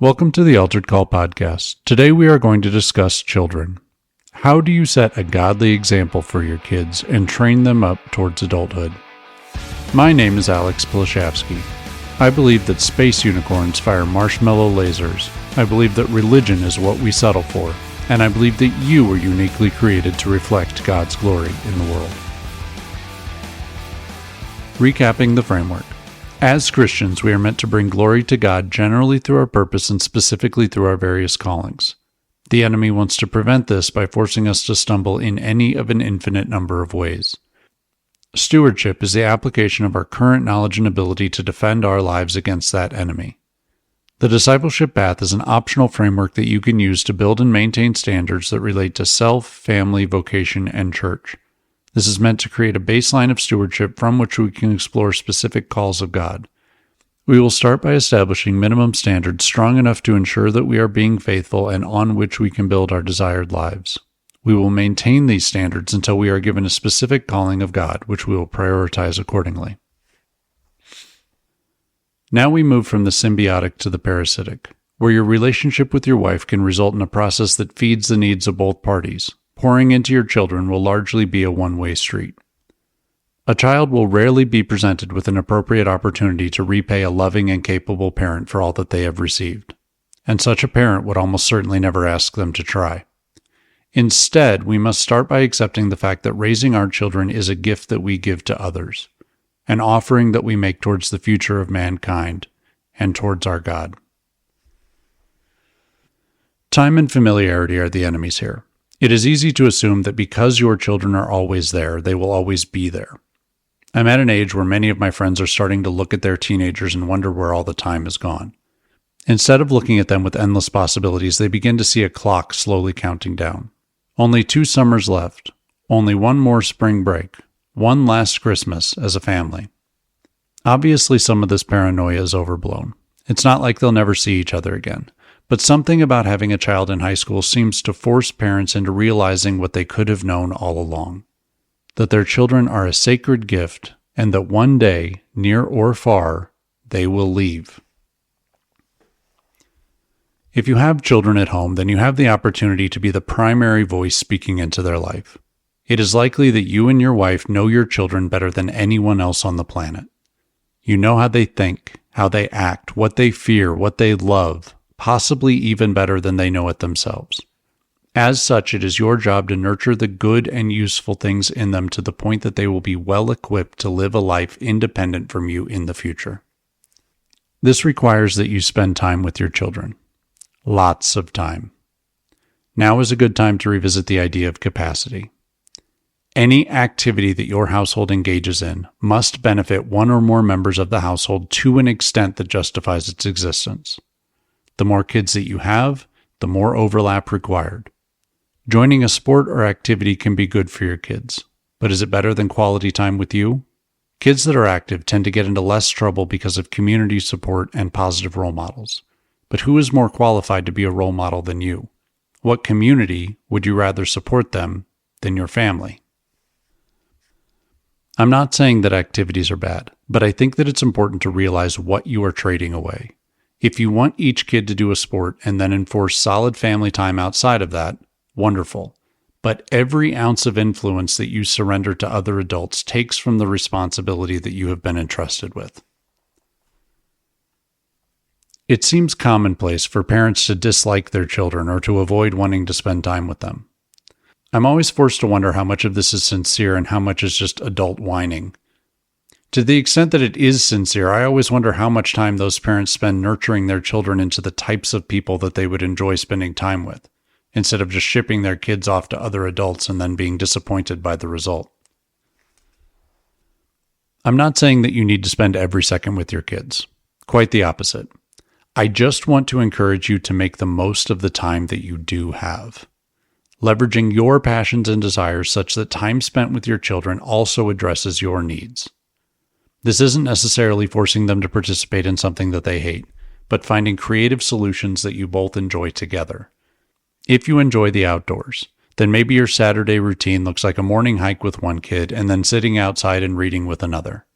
Welcome to the Altered Call podcast. Today we are going to discuss children. How do you set a godly example for your kids and train them up towards adulthood? My name is Alex Pillischafske. I believe that space unicorns fire marshmallow lasers. I believe that religion is what we settle for. And I believe that you were uniquely created to reflect God's glory in the world. Recapping the framework. As Christians, we are meant to bring glory to God generally through our purpose and specifically through our various callings. The enemy wants to prevent this by forcing us to stumble in any of an infinite number of ways. Stewardship is the application of our current knowledge and ability to defend our lives against that enemy. The discipleship path is an optional framework that you can use to build and maintain standards that relate to self, family, vocation, and church. This is meant to create a baseline of stewardship from which we can explore specific calls of God. We will start by establishing minimum standards strong enough to ensure that we are being faithful and on which we can build our desired lives. We will maintain these standards until we are given a specific calling of God, which we will prioritize accordingly. Now we move from the symbiotic to the parasitic, where your relationship with your wife can result in a process that feeds the needs of both parties. Pouring into your children will largely be a one-way street. A child will rarely be presented with an appropriate opportunity to repay a loving and capable parent for all that they have received, and such a parent would almost certainly never ask them to try. Instead, we must start by accepting the fact that raising our children is a gift that we give to others, an offering that we make towards the future of mankind and towards our God. Time and familiarity are the enemies here. It is easy to assume that because your children are always there, they will always be there. I'm at an age where many of my friends are starting to look at their teenagers and wonder where all the time has gone. Instead of looking at them with endless possibilities, they begin to see a clock slowly counting down. Only 2 summers left, only one more spring break, one last Christmas as a family. Obviously, some of this paranoia is overblown. It's not like they'll never see each other again. But something about having a child in high school seems to force parents into realizing what they could have known all along, that their children are a sacred gift and that one day, near or far, they will leave. If you have children at home, then you have the opportunity to be the primary voice speaking into their life. It is likely that you and your wife know your children better than anyone else on the planet. You know how they think, how they act, what they fear, what they love, possibly even better than they know it themselves. As such, it is your job to nurture the good and useful things in them to the point that they will be well equipped to live a life independent from you in the future. This requires that you spend time with your children. Lots of time. Now is a good time to revisit the idea of capacity. Any activity that your household engages in must benefit one or more members of the household to an extent that justifies its existence. The more kids that you have, the more overlap required. Joining a sport or activity can be good for your kids, but is it better than quality time with you? Kids that are active tend to get into less trouble because of community support and positive role models. But who is more qualified to be a role model than you? What community would you rather support them than your family? I'm not saying that activities are bad, but I think that it's important to realize what you are trading away. If you want each kid to do a sport and then enforce solid family time outside of that, wonderful. But every ounce of influence that you surrender to other adults takes from the responsibility that you have been entrusted with. It seems commonplace for parents to dislike their children or to avoid wanting to spend time with them. I'm always forced to wonder how much of this is sincere and how much is just adult whining. To the extent that it is sincere, I always wonder how much time those parents spend nurturing their children into the types of people that they would enjoy spending time with, instead of just shipping their kids off to other adults and then being disappointed by the result. I'm not saying that you need to spend every second with your kids. Quite the opposite. I just want to encourage you to make the most of the time that you do have, leveraging your passions and desires such that time spent with your children also addresses your needs. This isn't necessarily forcing them to participate in something that they hate, but finding creative solutions that you both enjoy together. If you enjoy the outdoors, then maybe your Saturday routine looks like a morning hike with one kid and then sitting outside and reading with another.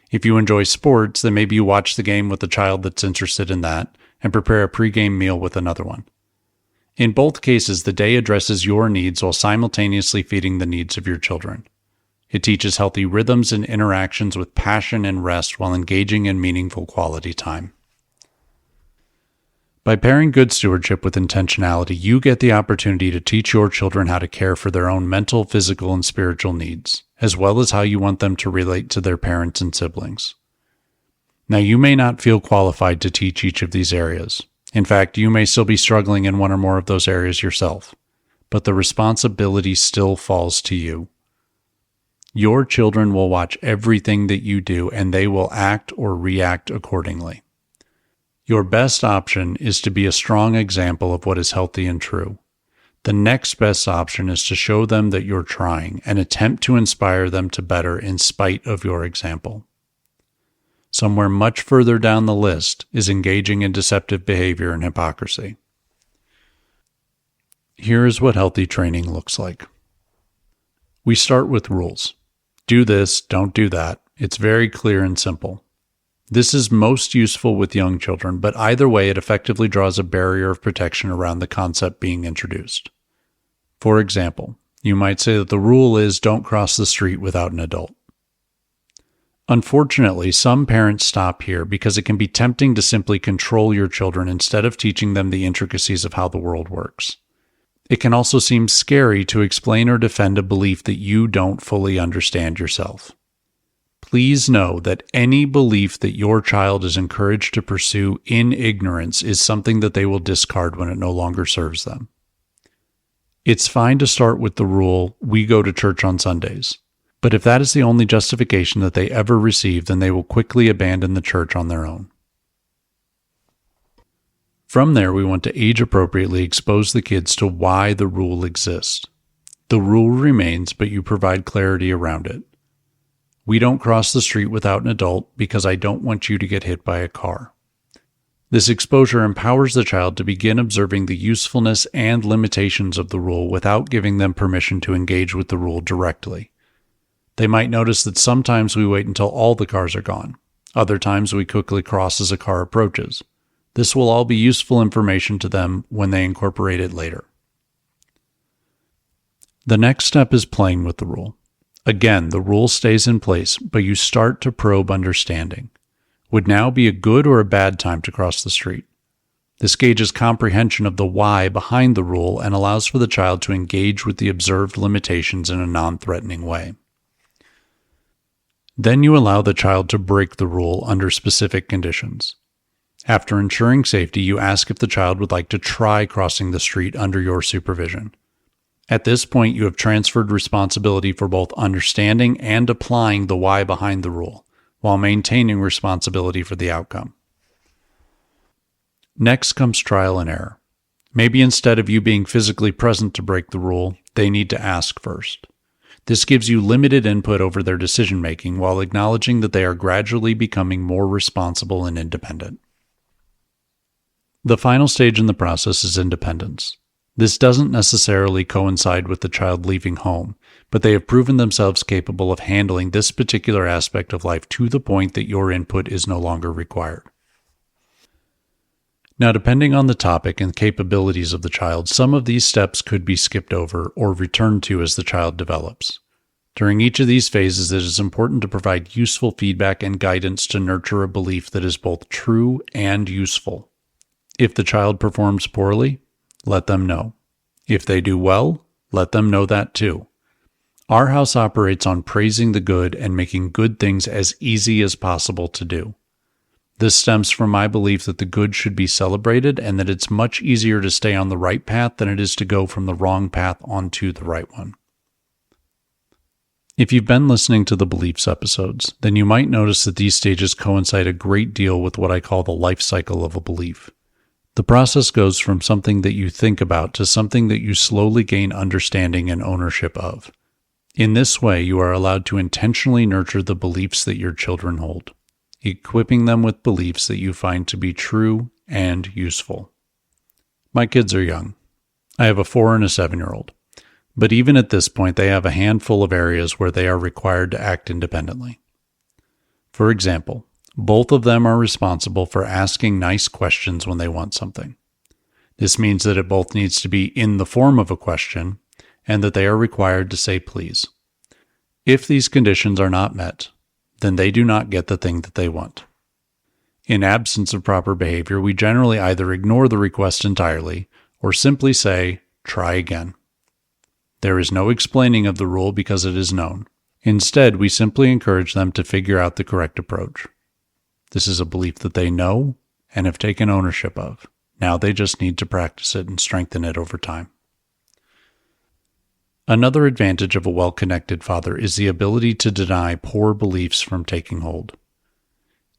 If you enjoy sports, then maybe you watch the game with a child that's interested in that, and prepare a pregame meal with another one. In both cases, the day addresses your needs while simultaneously feeding the needs of your children. It teaches healthy rhythms and interactions with passion and rest while engaging in meaningful quality time. By pairing good stewardship with intentionality, you get the opportunity to teach your children how to care for their own mental, physical, and spiritual needs, as well as how you want them to relate to their parents and siblings. Now, you may not feel qualified to teach each of these areas. In fact, you may still be struggling in one or more of those areas yourself, but the responsibility still falls to you. Your children will watch everything that you do, and they will act or react accordingly. Your best option is to be a strong example of what is healthy and true. The next best option is to show them that you're trying and attempt to inspire them to better in spite of your example. Somewhere much further down the list is engaging in deceptive behavior and hypocrisy. Here is what healthy training looks like. We start with rules. Do this, don't do that. It's very clear and simple. This is most useful with young children, but either way, it effectively draws a barrier of protection around the concept being introduced. For example, you might say that the rule is don't cross the street without an adult. Unfortunately, some parents stop here because it can be tempting to simply control your children instead of teaching them the intricacies of how the world works. It can also seem scary to explain or defend a belief that you don't fully understand yourself. Please know that any belief that your child is encouraged to pursue in ignorance is something that they will discard when it no longer serves them. It's fine to start with the rule, we go to church on Sundays. But if that is the only justification that they ever receive, then they will quickly abandon the church on their own. From there, we want to age-appropriately expose the kids to why the rule exists. The rule remains, but you provide clarity around it. We don't cross the street without an adult because I don't want you to get hit by a car. This exposure empowers the child to begin observing the usefulness and limitations of the rule without giving them permission to engage with the rule directly. They might notice that sometimes we wait until all the cars are gone. Other times we quickly cross as a car approaches. This will all be useful information to them when they incorporate it later. The next step is playing with the rule. Again, the rule stays in place, but you start to probe understanding. Would now be a good or a bad time to cross the street? This gauges comprehension of the why behind the rule and allows for the child to engage with the observed limitations in a non-threatening way. Then you allow the child to break the rule under specific conditions. After ensuring safety, you ask if the child would like to try crossing the street under your supervision. At this point, you have transferred responsibility for both understanding and applying the why behind the rule, while maintaining responsibility for the outcome. Next comes trial and error. Maybe instead of you being physically present to break the rule, they need to ask first. This gives you limited input over their decision-making while acknowledging that they are gradually becoming more responsible and independent. The final stage in the process is independence. This doesn't necessarily coincide with the child leaving home, but they have proven themselves capable of handling this particular aspect of life to the point that your input is no longer required. Now, depending on the topic and capabilities of the child, some of these steps could be skipped over or returned to as the child develops. During each of these phases, it is important to provide useful feedback and guidance to nurture a belief that is both true and useful. If the child performs poorly, let them know. If they do well, let them know that too. Our house operates on praising the good and making good things as easy as possible to do. This stems from my belief that the good should be celebrated and that it's much easier to stay on the right path than it is to go from the wrong path onto the right one. If you've been listening to the beliefs episodes, then you might notice that these stages coincide a great deal with what I call the life cycle of a belief. The process goes from something that you think about to something that you slowly gain understanding and ownership of. In this way, you are allowed to intentionally nurture the beliefs that your children hold, equipping them with beliefs that you find to be true and useful. My kids are young. I have a 4 and a 7-year-old. But even at this point, they have a handful of areas where they are required to act independently. For example, Both of them are responsible for asking nice questions when they want something. This means that it both needs to be in the form of a question and that they are required to say please. If these conditions are not met, then they do not get the thing that they want. In absence of proper behavior, we generally either ignore the request entirely or simply say, try again. There is no explaining of the rule because it is known. Instead, we simply encourage them to figure out the correct approach. This is a belief that they know and have taken ownership of. Now they just need to practice it and strengthen it over time. Another advantage of a well-connected father is the ability to deny poor beliefs from taking hold.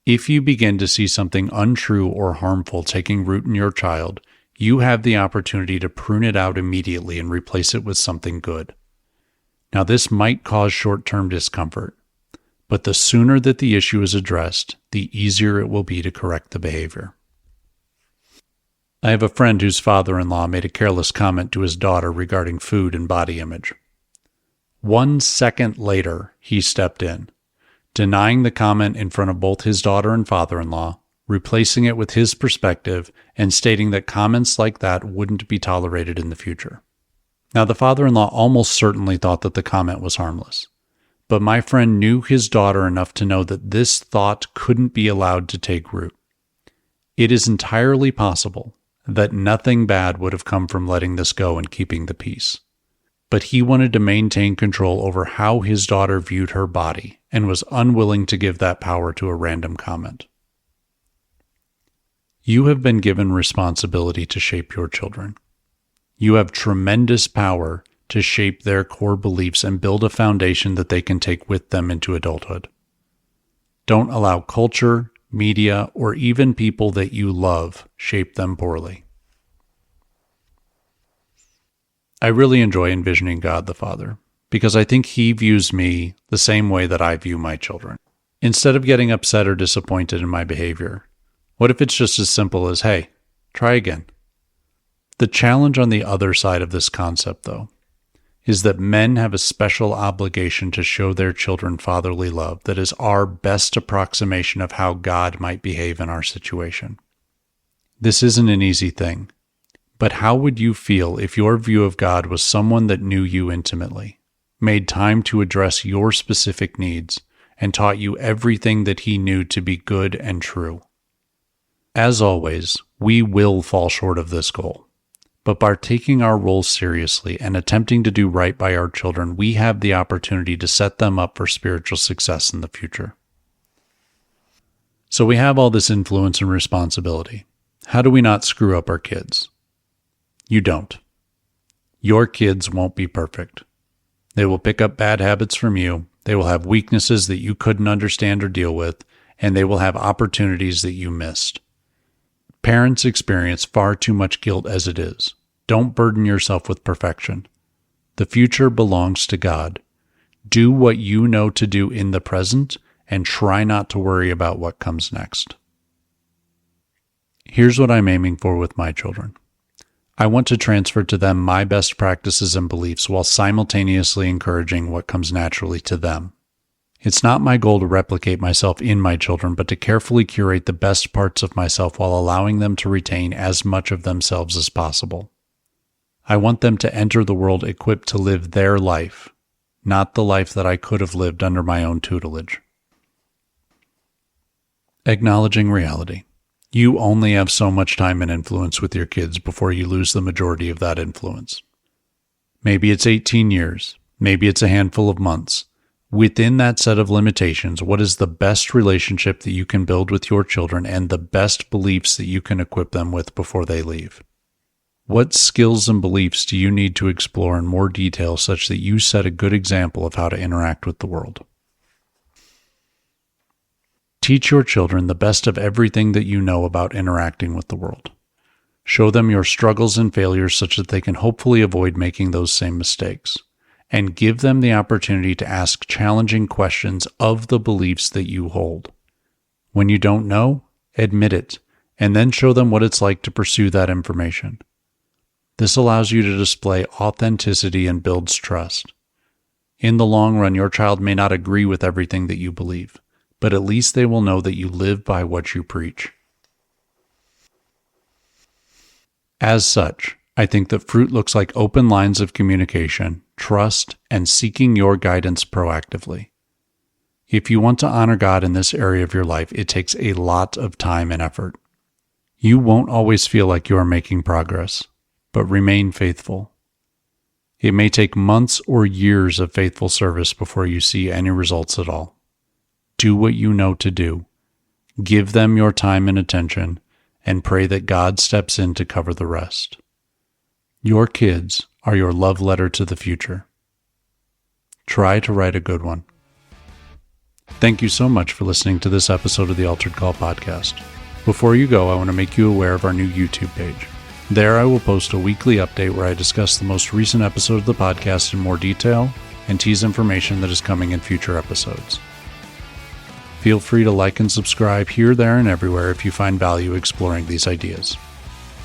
If you begin to see something untrue or harmful taking root in your child, you have the opportunity to prune it out immediately and replace it with something good. Now, this might cause short-term discomfort, but the sooner that the issue is addressed, the easier it will be to correct the behavior. I have a friend whose father-in-law made a careless comment to his daughter regarding food and body image. 1 second later, he stepped in, denying the comment in front of both his daughter and father-in-law, replacing it with his perspective, and stating that comments like that wouldn't be tolerated in the future. Now, the father-in-law almost certainly thought that the comment was harmless, but my friend knew his daughter enough to know that this thought couldn't be allowed to take root. It is entirely possible that nothing bad would have come from letting this go and keeping the peace. But he wanted to maintain control over how his daughter viewed her body and was unwilling to give that power to a random comment. You have been given responsibility to shape your children. You have tremendous power to shape their core beliefs and build a foundation that they can take with them into adulthood. Don't allow culture, media, or even people that you love shape them poorly. I really enjoy envisioning God the Father because I think He views me the same way that I view my children. Instead of getting upset or disappointed in my behavior, what if it's just as simple as, hey, try again? The challenge on the other side of this concept, though, is that men have a special obligation to show their children fatherly love that is our best approximation of how God might behave in our situation. This isn't an easy thing, but how would you feel if your view of God was someone that knew you intimately, made time to address your specific needs, and taught you everything that He knew to be good and true? As always, we will fall short of this goal. But by taking our role seriously and attempting to do right by our children, we have the opportunity to set them up for spiritual success in the future. So we have all this influence and responsibility. How do we not screw up our kids? You don't. Your kids won't be perfect. They will pick up bad habits from you. They will have weaknesses that you couldn't understand or deal with, and they will have opportunities that you missed. Parents experience far too much guilt as it is. Don't burden yourself with perfection. The future belongs to God. Do what you know to do in the present and try not to worry about what comes next. Here's what I'm aiming for with my children. I want to transfer to them my best practices and beliefs while simultaneously encouraging what comes naturally to them. It's not my goal to replicate myself in my children, but to carefully curate the best parts of myself while allowing them to retain as much of themselves as possible. I want them to enter the world equipped to live their life, not the life that I could have lived under my own tutelage. Acknowledging reality. You only have so much time and influence with your kids before you lose the majority of that influence. Maybe it's 18 years. Maybe it's a handful of months. Within that set of limitations, what is the best relationship that you can build with your children and the best beliefs that you can equip them with before they leave? What skills and beliefs do you need to explore in more detail such that you set a good example of how to interact with the world? Teach your children the best of everything that you know about interacting with the world. Show them your struggles and failures such that they can hopefully avoid making those same mistakes. And give them the opportunity to ask challenging questions of the beliefs that you hold. When you don't know, admit it, and then show them what it's like to pursue that information. This allows you to display authenticity and builds trust. In the long run, your child may not agree with everything that you believe, but at least they will know that you live by what you preach. As such, I think that fruit looks like open lines of communication, trust, and seeking your guidance proactively. If you want to honor God in this area of your life, it takes a lot of time and effort. You won't always feel like you are making progress, but remain faithful. It may take months or years of faithful service before you see any results at all. Do what you know to do. Give them your time and attention, and pray that God steps in to cover the rest. Your kids are your love letter to the future. Try to write a good one. Thank you so much for listening to this episode of the Altered Call podcast. Before you go, I want to make you aware of our new YouTube page. There I will post a weekly update where I discuss the most recent episode of the podcast in more detail and tease information that is coming in future episodes. Feel free to like and subscribe here, there, and everywhere if you find value exploring these ideas.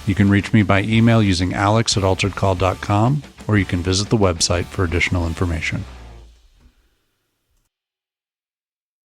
You can reach me by email using alex@alteredcall.com, or you can visit the website for additional information.